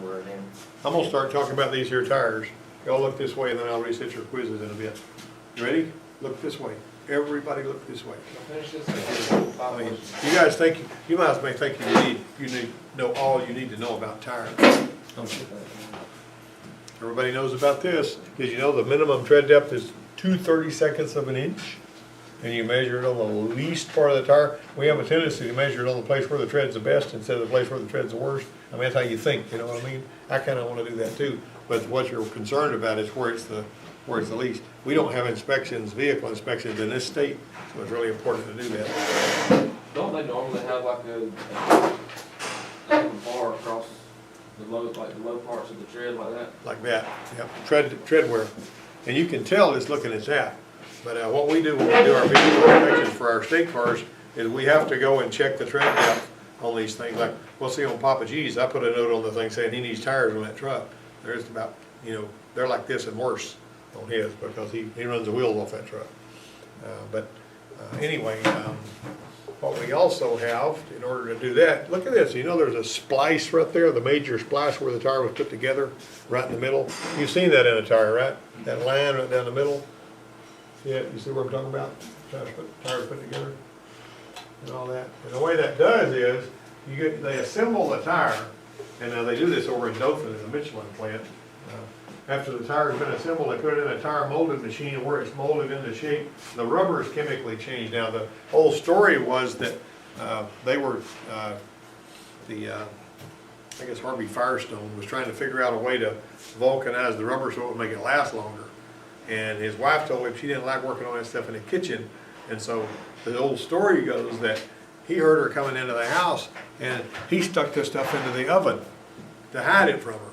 number and then. I'm gonna start talking about these here tires. Y'all look this way and then I'll reset your quizzes in a bit. You ready? Look this way. Everybody look this way. Finish this. I mean, you guys think, you might as well think you need know all you need to know about tires. Everybody knows about this. Did you know the minimum tread depth is 2/32 of an inch? And you measure it on the least part of the tire. We have a tendency to measure it on the place where the tread's the best instead of the place where the tread's the worst. I mean, that's how you think, you know what I mean? I kinda wanna do that too, but what you're concerned about is where it's the least. We don't have inspections, vehicle inspections in this state, so it's really important to do that. Don't they normally have like a bar across the low, like the low parts of the tread like that? Like that, yep, tread wear. And you can tell just looking at that. But what we do when we do our vehicle inspections for our state cars is we have to go and check the tread depth on these things. Like, we'll see on Papa G's, I put a note on the thing saying he needs tires on that truck. There's about, you know, they're like this and worse on his because he runs the wheels off that truck. Anyway, what we also have, in order to do that, look at this, you know there's a splice right there, the major splice where the tire was put together, right in the middle. You've seen that in a tire, right? That line right down the middle. Yeah, you see what I'm talking about? Tires put together and all that. And the way that does is, they assemble the tire, and now they do this over in Dothan in the Michelin plant. After the tire's been assembled, they put it in a tire molded machine where it's molded into shape. The rubber is chemically changed. Now, the whole story was that they were, I guess Harvey Firestone was trying to figure out a way to vulcanize the rubber so it would make it last longer. And his wife told him she didn't like working on that stuff in the kitchen. And so the old story goes that he heard her coming into the house and he stuck this stuff into the oven to hide it from her.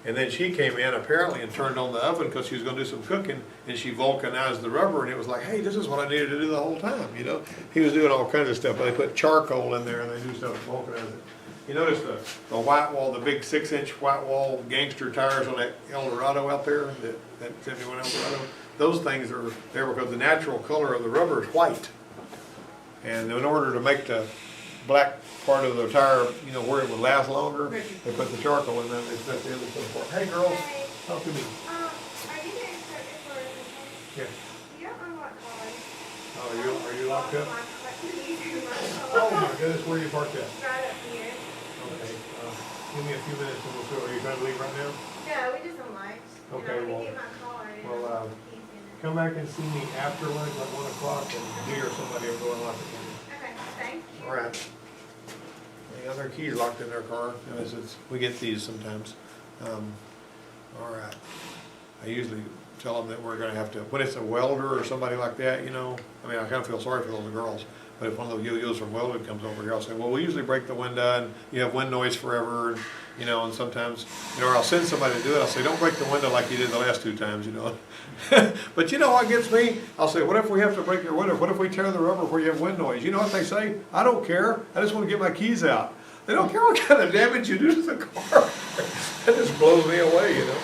And then she came in apparently and turned on the oven because she was going to do some cooking, and she vulcanized the rubber, and it was like, hey, this is what I needed to do the whole time, you know. He was doing all kinds of stuff, but they put charcoal in there and they do stuff to vulcanize it. You notice the white wall, the big 6-inch white wall gangster tires on that Eldorado out there, that 71 Eldorado, those things are there because the natural color of the rubber is white. And in order to make the black part of the tire, you know, where it would last longer, they put the charcoal in there, they set the other stuff apart. Hey girls, talk to me. Are you the instructor for the Yeah. You don't know what college. Oh, are you locked up? Oh Oh my goodness, where are you parked at? Right up here. Okay, give me a few minutes and we'll go. Are you trying to leave right now? No, we just on lunch. Okay, and I'm well- gonna get my car. And well, he's gonna- Come back and see me after lunch, like 1 o'clock, and me or somebody will go and lock it for you. Okay, thank you. All right. Any other keys locked in their car? We get these sometimes. All right. I usually tell them that we're gonna have to, when it's a welder or somebody like that, you know, I mean, I kinda feel sorry for those girls, but if one of those yo-yos from welding comes over here, I'll say, well, we usually break the window and you have wind noise forever, and, you know, and sometimes, you know, or I'll send somebody to do it, I'll say, don't break the window like you did the last 2 times, you know. But you know what gets me? I'll say, what if we have to break your window? What if we tear the rubber where you have wind noise? You know what they say? I don't care, I just wanna get my keys out. They don't care what kind of damage you do to the car. That just blows me away, you know.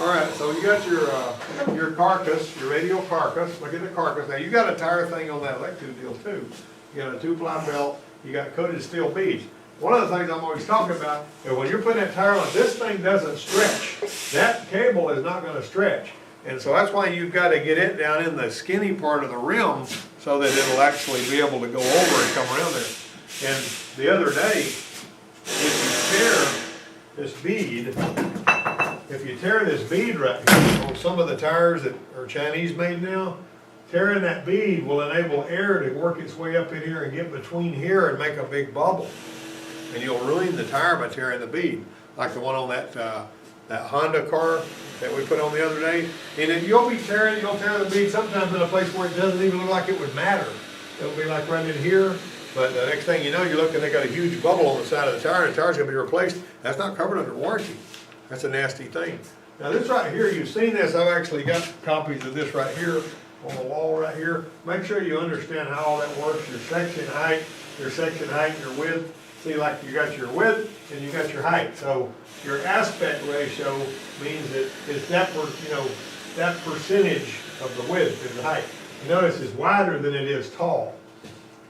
All right, so you got your carcass, your radial carcass. Look at the carcass. Now you got a tire thing on that electric deal too. You got a 2-ply belt. You got coated steel beads. One of the things I'm always talking about is when you're putting that tire on, this thing doesn't stretch. That cable is not going to stretch, and so that's why you've got to get it down in the skinny part of the rim so that it'll actually be able to go over and come around there. And the other day, if you tear this bead. If you tear this bead right here on some of the tires that are Chinese made now, tearing that bead will enable air to work its way up in here and get between here and make a big bubble. And you'll ruin the tire by tearing the bead, like the one on that Honda car that we put on the other day. And then you'll tear the bead sometimes in a place where it doesn't even look like it would matter. It'll be like right in here. But the next thing you know, you look and they got a huge bubble on the side of the tire, and the tire's gonna be replaced. That's not covered under warranty. That's a nasty thing. Now this right here, you've seen this, I've actually got copies of this right here on the wall right here. Make sure you understand how all that works, your section height, your width. See, like you got your width and you got your height. So your aspect ratio means that it's that percentage of the width and the height. You notice it's wider than it is tall.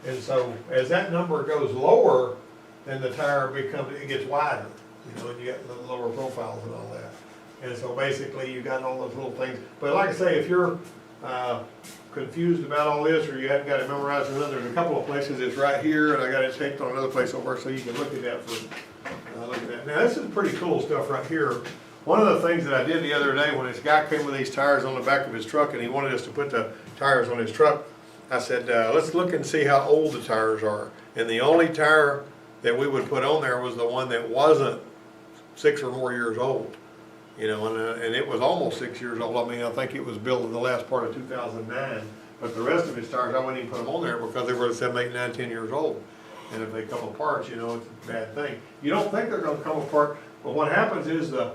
And so as that number goes lower, then the tire gets wider. you know, and you got the lower profiles and all that. And so basically, you got all those little things. But like I say, if you're confused about all this, or you haven't got it memorized, or there's a couple of places, it's right here, and I got it taped on another place over, so you can look at that for, look at that. Now, this is pretty cool stuff right here. One of the things that I did the other day, when this guy came with these tires on the back of his truck, and he wanted us to put the tires on his truck, I said, let's look and see how old the tires are. And the only tire that we would put on there was the one that wasn't 6 or more years old. You know, and it was almost 6 years old. I mean, I think it was built in the last part of 2009. But the rest of his tires, I wouldn't even put them on there because they were 7, 8, 9, 10 years old. And if they come apart, you know, it's a bad thing. You don't think they're going to come apart, but what happens is the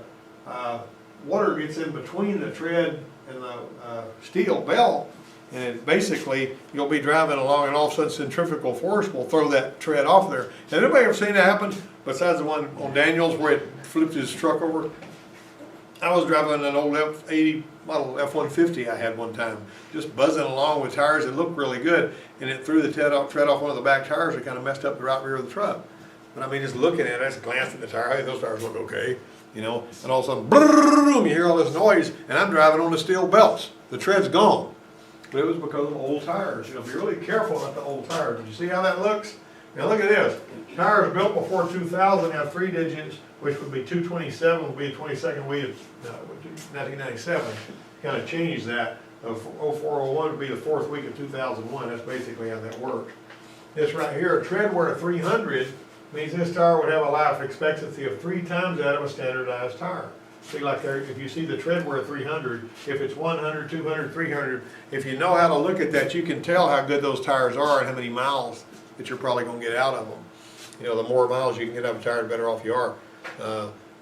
water gets in between the tread and the steel belt, and it basically, you'll be driving along and all of a sudden centrifugal force will throw that tread off there. Has anybody ever seen that happen besides the one on Daniels where it flipped his truck over? I was driving an old F80 model F-150 I had one time, just buzzing along with tires that looked really good, and it threw the tread off one of the back tires and kind of messed up the right rear of the truck. But I mean, just looking at it, I just glanced at the tire, hey, those tires look okay, you know, and all of a sudden, boom, you hear all this noise, and I'm driving on the steel belts. The tread's gone. But it was because of old tires. You know, be really careful about the old tires. Did you see how that looks? Now look at this. Tires built before 2000 have 3 digits, which would be 227, would be the 22nd week of 1997. Kind of changed that. 0401 would be the 4th week of 2001. That's basically how that works. This right here, tread wear 300, means this tire would have a life expectancy of 3 times that of a standardized tire. See, like there, if you see the tread wear 300, if it's 100, 200, 300, if you know how to look at that, you can tell how good those tires are and how many miles that you're probably going to get out of them. You know, the more miles you can get out of a tire, the better off you are.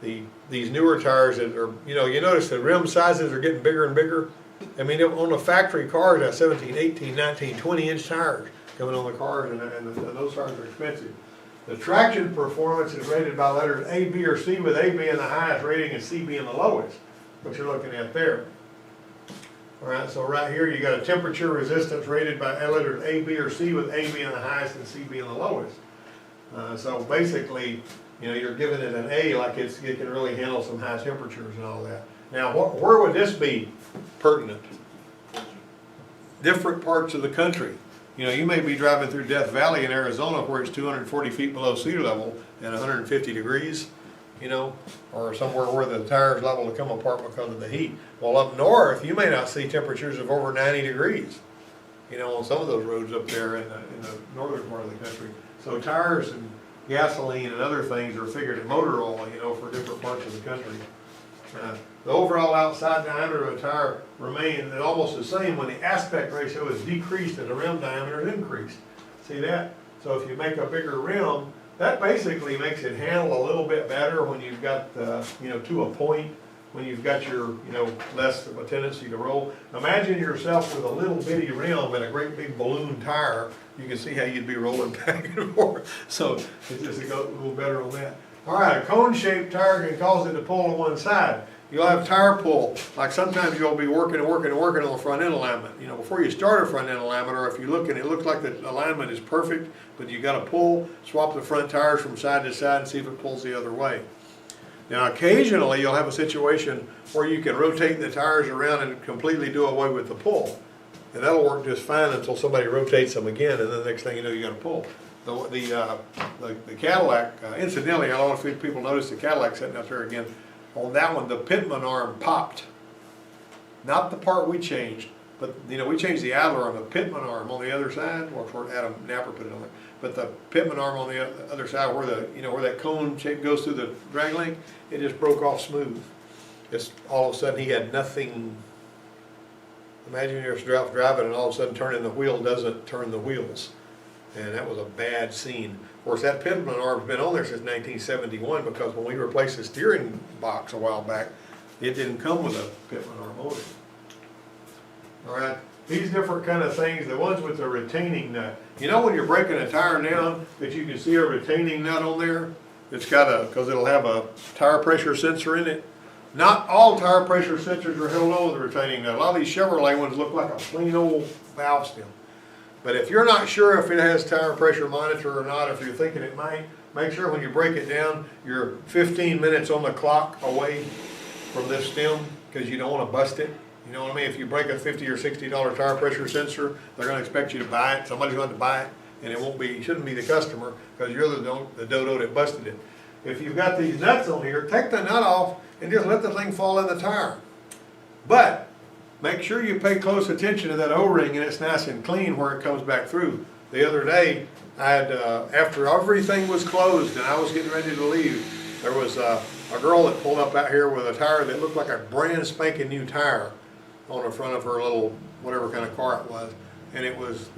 These newer tires that are, you know, you notice the rim sizes are getting bigger and bigger. I mean, on the factory cars, that 17, 18, 19, 20-inch tires coming on the cars, and those tires are expensive. The traction performance is rated by letters A, B, or C, with A being the highest rating and C being the lowest, what you're looking at there. All right, so right here you got a temperature resistance rated by letters A, B, or C, with A being the highest and C being the lowest. So basically, you know, you're giving it an A, like it can really handle some high temperatures and all that. Now, where would this be pertinent? Different parts of the country. You know, you may be driving through Death Valley in Arizona where it's 240 feet below sea level and 150 degrees, you know, or somewhere where the tires liable to come apart because of the heat. Well, up north, you may not see temperatures of over 90 degrees, you know, on some of those roads up there in the northern part of the country. So tires and gasoline and other things are figured at motor oil, you know, for different parts of the country. The overall outside diameter of a tire remains almost the same when the aspect ratio is decreased and the rim diameter is increased. See that? So if you make a bigger rim, that basically makes it handle a little bit better when you've got, you know, to a point, when you've got your, you know, less of a tendency to roll. Imagine yourself with a little bitty rim and a great big balloon tire. You can see how you'd be rolling back and forth. So it just goes a little better on that. All right, a cone-shaped tire can cause it to pull to one side. You'll have tire pull. Like sometimes you'll be working on the front end alignment. You know, before you start a front end alignment, or if you look and it looks like the alignment is perfect, but you got to pull, swap the front tires from side to side and see if it pulls the other way. Now, occasionally you'll have a situation where you can rotate the tires around and completely do away with the pull. And that'll work just fine until somebody rotates them again, and then the next thing you know, you got to pull. The Cadillac, incidentally, I don't know if people noticed the Cadillac sitting out there again. On that one, the pitman arm popped. Not the part we changed, but you know, we changed the idler arm, the pitman arm on the other side, or where Adam Napper put it on there. But the pitman arm on the other side, where where that cone shape goes through the drag link, it just broke off smooth. It's all of a sudden he had nothing. Imagine you're driving and all of a sudden turning the wheel doesn't turn the wheels. And that was a bad scene. Of course, that pitman arm's been on there since 1971 because when we replaced the steering box a while back, it didn't come with a pitman arm on it. All right, these different kind of things, the ones with the retaining nut. You know when you're breaking a tire down that you can see a retaining nut on there? It's got because it'll have a tire pressure sensor in it. Not all tire pressure sensors are held on with a retaining nut. A lot of these Chevrolet ones look like a plain old valve stem. But if you're not sure if it has tire pressure monitor or not, if you're thinking it might, make sure when you break it down, you're 15 minutes on the clock away from this stem, because you don't want to bust it. You know what I mean? If you break a $50 or $60 tire pressure sensor, they're going to expect you to buy it. Somebody's going to buy it, and it won't be, you shouldn't be the customer, because you're the dodo that busted it. If you've got these nuts on here, take the nut off and just let the thing fall in the tire. But make sure you pay close attention to that O-ring and it's nice and clean where it comes back through. The other day, I had, after everything was closed and I was getting ready to leave, there was a girl that pulled up out here with a tire that looked like a brand spanking new tire on the front of her little, whatever kind of car it was. And it was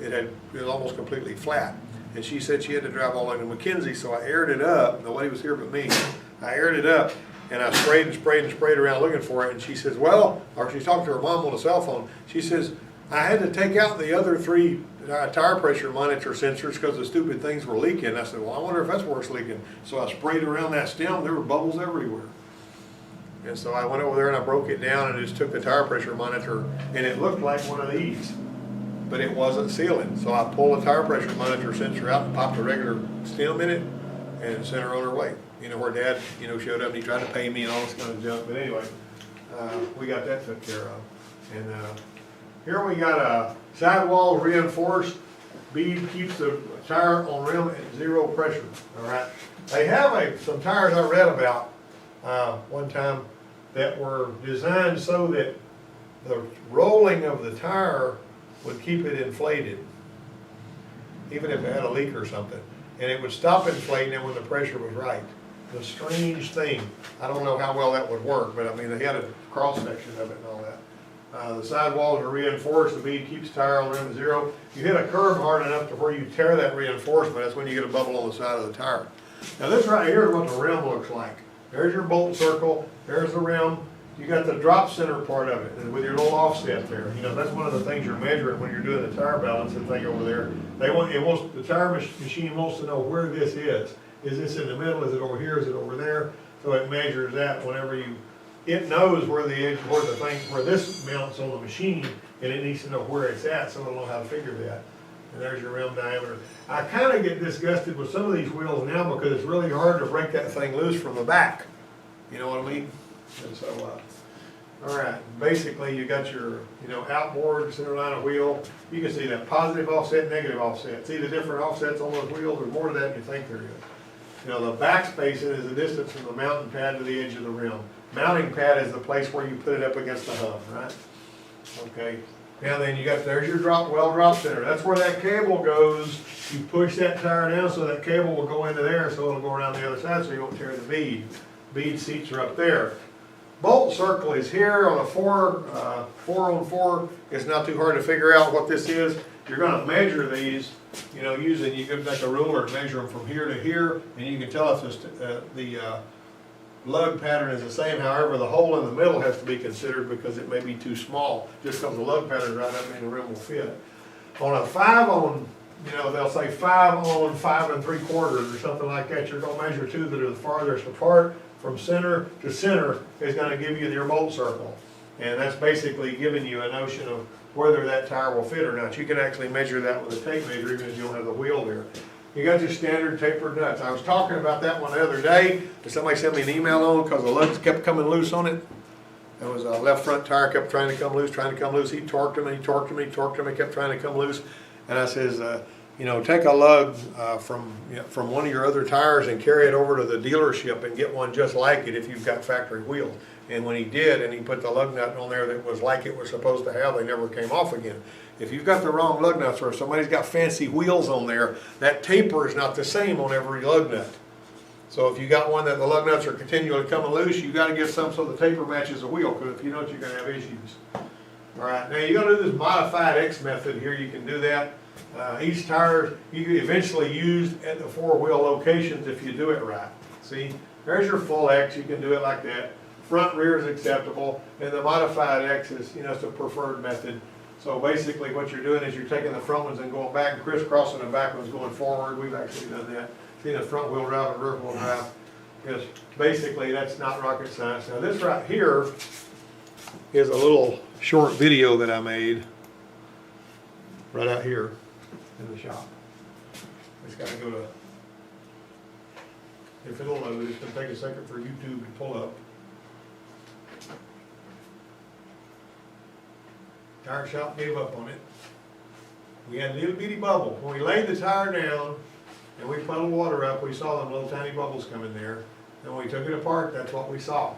almost completely flat. And she said she had to drive all the way to McKenzie, so I aired it up. Nobody was here but me. I aired it up, and I sprayed and sprayed and sprayed around looking for it. And she says, well, or she's talking to her mom on the cell phone. She says, I had to take out the other 3 tire pressure monitor sensors because the stupid things were leaking. I said, well, I wonder if that's where it's leaking. So I sprayed around that stem. There were bubbles everywhere. And so I went over there and I broke it down and just took the tire pressure monitor, and it looked like one of these, but it wasn't sealing. So I pulled the tire pressure monitor sensor out and popped a regular stem in it and sent her on her way. You know, where Dad, you know, showed up and he tried to pay me and all this kind of junk. But anyway, we got that took care of. And here we got a sidewall reinforced bead, keeps the tire on rim at 0 pressure. All right. They have some tires I read about one time that were designed so that the rolling of the tire would keep it inflated, even if it had a leak or something. And it would stop inflating it when the pressure was right. The strange thing. I don't know how well that would work, but I mean, they had a cross section of it and all that. The sidewalls are reinforced, the bead keeps the tire on rim at 0. You hit a curve hard enough to where you tear that reinforcement, that's when you get a bubble on the side of the tire. Now this right here is what the rim looks like. There's your bolt circle, there's the rim. You got the drop center part of it, and with your little offset there. You know, that's one of the things you're measuring when you're doing the tire balancing thing over there. The tire machine wants to know where this is. Is this in the middle? Is it over here? Is it over there? So it measures that whenever it knows where the edge, where this mounts on the machine, and it needs to know where it's at, so it'll know how to figure that. And there's your rim diameter. I kind of get disgusted with some of these wheels now because it's really hard to break that thing loose from the back. You know what I mean? And so, all right, basically you got your, you know, outboard, center line of wheel. You can see that positive offset, negative offset. See the different offsets on those wheels? There's more to that than you think there is. You know, the back spacing is the distance from the mounting pad to the edge of the rim. Mounting pad is the place where you put it up against the hub, right? Okay. Now then there's your well drop center. That's where that cable goes. You push that tire down so that cable will go into there, so it'll go around the other side so you won't tear the bead. Bead seats are up there. Bolt circle is here on a 4-on-4. It's not too hard to figure out what this is. You're going to measure these, you know, you can take a ruler and measure them from here to here, and you can tell if the lug pattern is the same. However, the hole in the middle has to be considered because it may be too small. Just because the lug pattern is right up and the rim will fit. On a 5-on, you know, they'll say 5-on, 5 3/4 or something like that. You're going to measure 2 that are the farthest apart. From center to center is going to give you your bolt circle. And that's basically giving you a notion of whether that tire will fit or not. You can actually measure that with a tape measure even if you don't have the wheel there. You got your standard tapered nuts. I was talking about that one the other day. Somebody sent me an email on because the lugs kept coming loose on it. There was a left front tire kept trying to come loose. He torqued him and he torqued him and he torqued him and kept trying to come loose. And I says, you know, take a lug from one of your other tires and carry it over to the dealership and get one just like it if you've got factory wheels. And when he did, and he put the lug nut on there that was like it was supposed to have, they never came off again. If you've got the wrong lug nuts or if somebody's got fancy wheels on there, that taper is not the same on every lug nut. So if you got one that the lug nuts are continually coming loose, you got to get some so the taper matches the wheel, because if you don't, you're going to have issues. All right, now you're going to do this modified X method here. You can do that. Each tire you can eventually use at the 4-wheel locations if you do it right. See, there's your full X. You can do it like that. Front rear is acceptable, and the modified X is, you know, it's a preferred method. So basically what you're doing is you're taking the front ones and going back and crisscrossing the back ones going forward. We've actually done that. See the front wheel drive and rear wheel drive. Because basically that's not rocket science. Now this right here is a little short video that I made right out here in the shop. Just got to go to if it'll load. It's gonna take a second for YouTube to pull up. Tire shop gave up on it. We had a little bitty bubble. When we laid the tire down and we puddled water up, we saw them little tiny bubbles come in there. And when we took it apart, that's what we saw.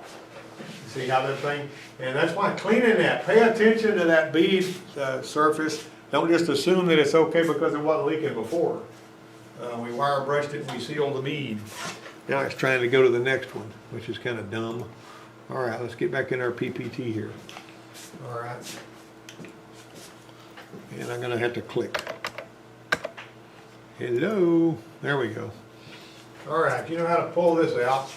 You see how that thing, and that's why cleaning that, pay attention to that bead surface. Don't just assume that it's okay because it wasn't leaking before. We wire brushed it and we sealed the bead. Now it's trying to go to the next one, which is kind of dumb. All right, let's get back in our PPT here. All right. And I'm gonna have to click. Hello, there we go. All right, you know how to pull this out.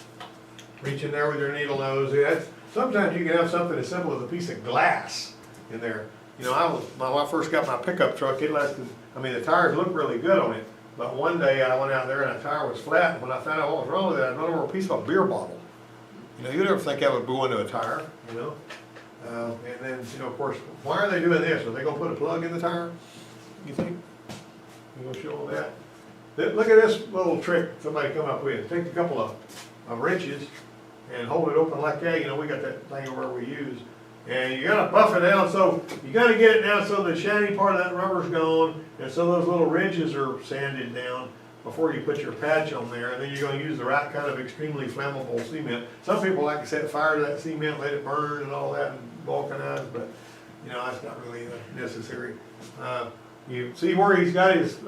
Reach in there with your needle nose. Sometimes you can have something as simple as a piece of glass in there. You know, when I first got my pickup truck, it lasted, I mean, the tires looked really good on it, but one day I went out there and the tire was flat, and when I found out what was wrong with it, I run over a piece of a beer bottle. You know, you'd never think that would go into a tire, you know? And then, you know, of course, why are they doing this? Are they gonna put a plug in the tire, you think? You gonna show them that? Look at this little trick somebody come up with. Take a couple of wrenches and hold it open like that. You know, we got that thing where we use. And you gotta buff it down, so you gotta get it down so the shiny part of that rubber's gone, and so those little ridges are sanded down before you put your patch on there. And then you're gonna use the right kind of extremely flammable cement. Some people like to set fire to that cement, let it burn and all that and vulcanize, but you know, that's not really necessary. You see where he's got his,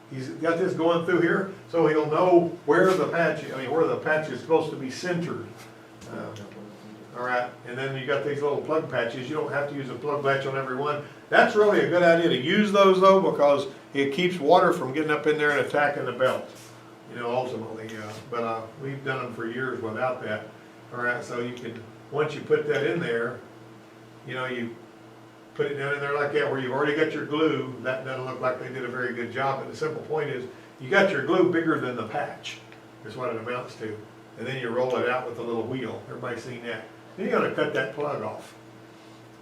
he's got this going through here, so he'll know where the patch, where the patch is supposed to be centered. All right, and then you got these little plug patches. You don't have to use a plug patch on every one. That's really a good idea to use those though, because it keeps water from getting up in there and attacking the belt. You know, ultimately, but we've done them for years without that. All right, so you can, once you put that in there, you know, you put it down in there like that where you've already got your glue. That doesn't look like they did a very good job, but the simple point is you got your glue bigger than the patch, is what it amounts to. And then you roll it out with a little wheel. Everybody's seen that. Then you're gonna cut that plug off.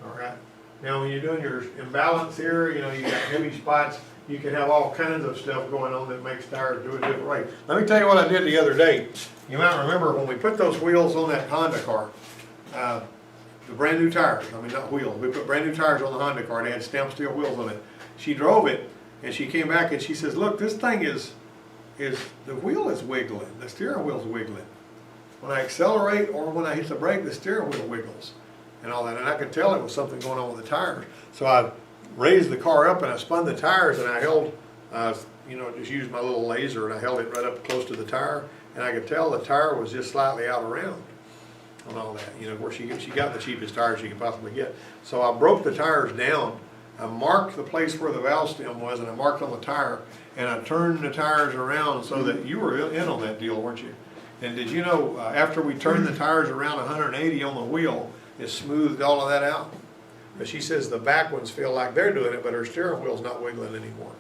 All right. Now when you're doing your imbalance here, you know, you got heavy spots, you can have all kinds of stuff going on that makes tires do it a different way. Let me tell you what I did the other day. You might remember when we put those wheels on that Honda car, the brand new tires, I mean not wheels, we put brand new tires on the Honda car, they had stamped steel wheels on it. She drove it and she came back and she says, look, this thing is the wheel is wiggling, the steering wheel's wiggling. When I accelerate or when I hit the brake, the steering wheel wiggles and all that. And I could tell it was something going on with the tires. So I raised the car up and I spun the tires and I held, you know, just used my little laser and I held it right up close to the tire. And I could tell the tire was just slightly out around on all that. You know, where she got the cheapest tires she could possibly get. So I broke the tires down. I marked the place where the valve stem was and I marked on the tire. And I turned the tires around so that you were in on that deal, weren't you? And did you know, after we turned the tires around 180 on the wheel, it smoothed all of that out? But she says the back ones feel like they're doing it, but her steering wheel's not wiggling anymore.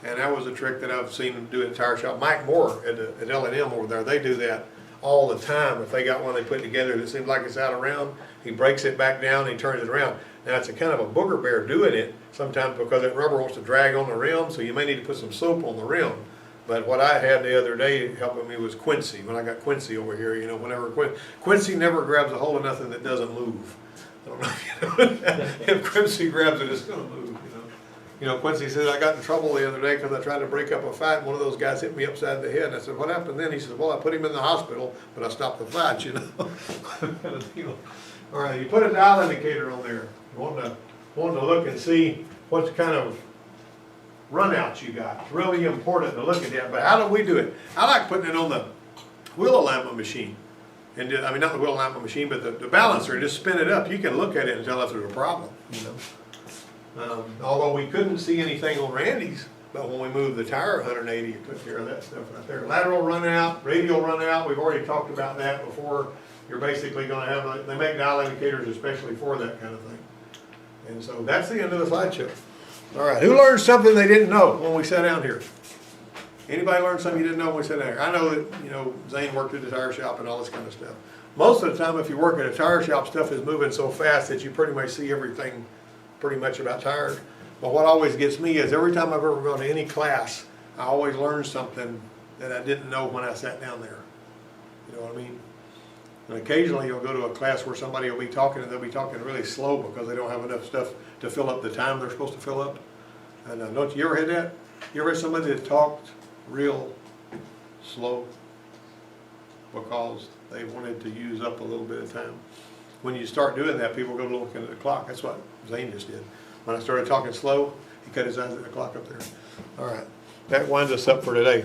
And that was a trick that I've seen them do at Tire Shop. Mike Moore at L&M over there, they do that all the time. If they got one they put together that seems like it's out around, he breaks it back down and he turns it around. Now it's a kind of a booger bear doing it sometimes because that rubber wants to drag on the rim, so you may need to put some soap on the rim. But what I had the other day helping me was Quincy. When I got Quincy over here, you know, whenever Quincy never grabs a hold of nothing that doesn't move. I don't know if you know. If Quincy grabs it, it's going to move, you know. You know, Quincy said, I got in trouble the other day because I tried to break up a fight and one of those guys hit me upside the head. And I said, what happened then? He said, well, I put him in the hospital, but I stopped the fight, you know. Kind of deal. All right, you put a dial indicator on there. You want to look and see what kind of runouts you got. It's really important to look at that. But how do we do it? I like putting it on the wheel alignment machine. And I mean, not the wheel alignment machine, but the balancer, and just spin it up. You can look at it and tell if there's a problem, you know. Although we couldn't see anything on Randy's, but when we moved the tire 180, it took care of that stuff right there. Lateral run out, radial run out, we've already talked about that before. You're basically going to have, they make dial indicators especially for that kind of thing. And so that's the end of the slideshow. All right, who learned something they didn't know when we sat down here? Anybody learned something you didn't know when we sat down here? I know that, you know, Zane worked at the tire shop and all this kind of stuff. Most of the time, if you work at a tire shop, stuff is moving so fast that you pretty much see everything pretty much about tires. But what always gets me is every time I've ever gone to any class, I always learn something that I didn't know when I sat down there. You know what I mean? And occasionally you'll go to a class where somebody will be talking and they'll be talking really slow because they don't have enough stuff to fill up the time they're supposed to fill up. And don't you ever had that? You ever had somebody that talked real slow because they wanted to use up a little bit of time? When you start doing that, people go looking at the clock. That's what Zane just did. When I started talking slow, he cut his eyes at the clock up there. All right, that winds us up for today.